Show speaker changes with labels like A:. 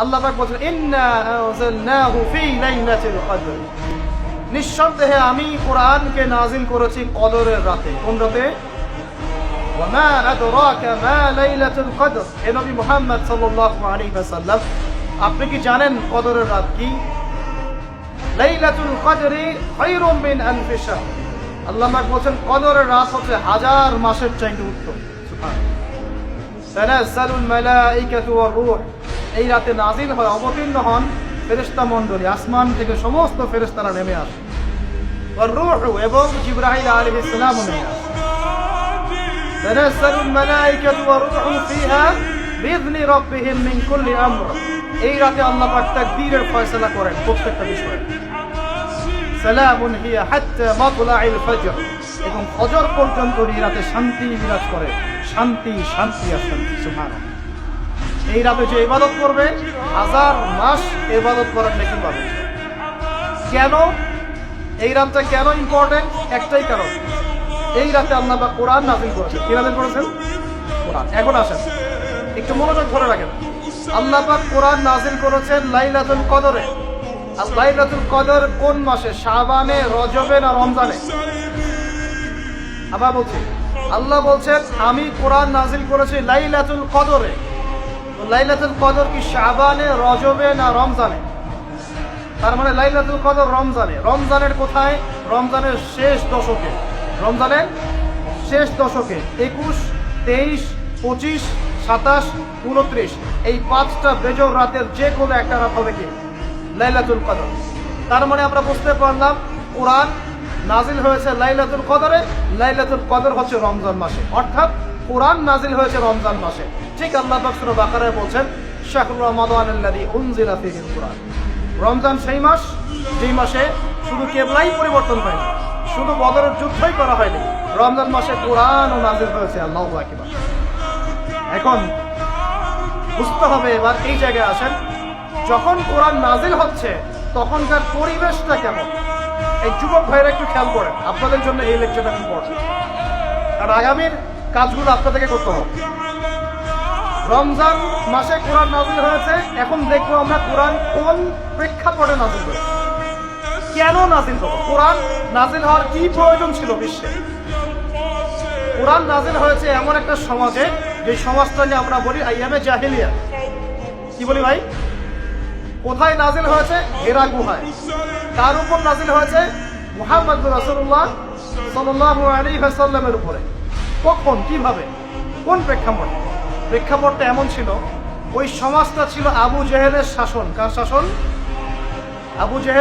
A: আল্লাহ পাক বলেন ইন্না আনজালনাহু ফি লাইলাতিল কদর, নিঃসন্দেহে আমি কোরআনকে নাজিল করেছি কদরের রাতে। কোন রাতে? ওয়া মা আদরাকা মা লাইলাতুল কদর, হে নবী মুহাম্মদ সাল্লাল্লাহু আলাইহি ওয়াসাল্লাম, আপনি কি জানেন কদরের রাত কি? লাইলাতুল কদরি খায়রুম মিন আলফি শাহর, আল্লাহ পাক বলেন কদরের রাত হচ্ছে হাজার মাসের চাইতে উত্তম। সুবহানাল্লাহ। তানাজ্জালুল মালাইকাতু ওয়ার রূহ, এই রাতে নাজিল হয়, অবতীর্ণ হন ফেরেশতা মণ্ডলী, আসমান থেকে সমস্ত ফেরেশতারা নেমে আসে। ওয়ার রূহ, এবং জিবরাইল আলাইহিস সালাম নেমে আসে। তানাজ্জালুল মালাইকাতু ওয়ার রূহ ফিহা বিইذনি রাব্বিহিম মিন কুল্লি আমর, এই রাতে আল্লাহ পাক তাকদীরের ফয়সালা করেন প্রত্যেকটা বিষয়ে। সালামুন হিয়া হাত্তা মাতলাইল ফজর, এবং ফজর পর্যন্ত এই রাতে শান্তি বিরাজ করে, শান্তি শান্তি আর শান্তি। সুবহানাল্লাহ। এই রাতে যে ইবাদত করবে হাজার মাস ইবাদত করার নেকি পাবে। কেন এই রাতটা কেন ইম্পর্টেন্ট? একটাই কারণ, এই রাতে আল্লাহ পাক কোরআন নাযিল করেছেন। কি নাযিল করেছেন? কোরআন। এখন আসেন একটু মনোযোগ ধরে রাখেন। আল্লাহ পাক কোরআন নাযিল করেছেন লাইলাতুল কদরে। আর লাইলাতুল কদর কোন মাসে? শাবানে, রজবে না রমজানে? আবার বলছি, আল্লাহ বলছেন আমি কোরআন নাযিল করেছি লাইলাতুল কদরে। তো লাইলাতুল কদর কি শাবানে, রজবে না রমজানে? তার মানে লাইলাতুল কদর রমজানে। রমজানের কোথায়? রমজানের শেষ দশকে। রমজানের শেষ দশকে 21, 23, 25, 27, 29, এই 5টা বেজোড় রাতের যে কোনো একটা রাত হবে কি লাইলাতুল কদর। তার মানে আমরা বুঝতে পারলাম কোরআন নাজিল হয়েছে লাইলাতুল কদরে, লাইলাতুল কদর হচ্ছে রমজান মাসে, অর্থাৎ কোরআন নাজিল হয়েছে রমজান মাসে। ঠিক আল্লাহ পাক সূরা বাকারায় বলছেন শাহরু রমাদানাল্লাযী উনজিলা ফীহিল কুরআন, রমজান সেই মাস যেই মাসে শুধু কিবলাই পরিবর্তন হয়নি, শুধু বদরের যুদ্ধই করা হয়নি, রমজান মাসে কোরআনও নাজিল হয়েছে। আল্লাহু আকবার। এখন বুঝতে হবে, এবার এই জায়গায় আসেন, যখন কোরআন নাজিল হচ্ছে তখনকার পরিবেশটা কেমন? এই যুবক ভাইরা একটু খেয়াল করেন, আপনাদের জন্য এই লেকচারটা ইম্পর্টেন্ট, আর আগামীর কাজগুলো আপনাদেরকে করতে হবে। রমজান মাসে কোরআন নাজিল হয়েছে, এখন দেখবো আমরা কোরআন কোন প্রেক্ষাপটে নাজিল হয়েছে, কেন নাজিল হলো, কোরআন নাজিল হওয়ার কি প্রয়োজন ছিল বিশ্বে। কোরআন নাজিল হয়েছে এমন একটা সমাজে, যে সমাজটা নিয়ে আমরা বলি আইয়ামে জাহিলিয়া। কি বলি ভাই? কোথায় নাজিল হয়েছে? হেরা গুহায়। কার উপর নাজিল হয়েছে? মুহাম্মদ রাসূলুল্লাহ সাল্লাল্লাহু আলাইহি ওয়াসাল্লামের উপরে। কখন, কিভাবে, কোন প্রেক্ষাপটে? প্রেক্ষাপটটা এমন ছিল, ওই সমাজটা ছিল আবু জেহেলের শাসন। কার শাসন? আবু জেহেল।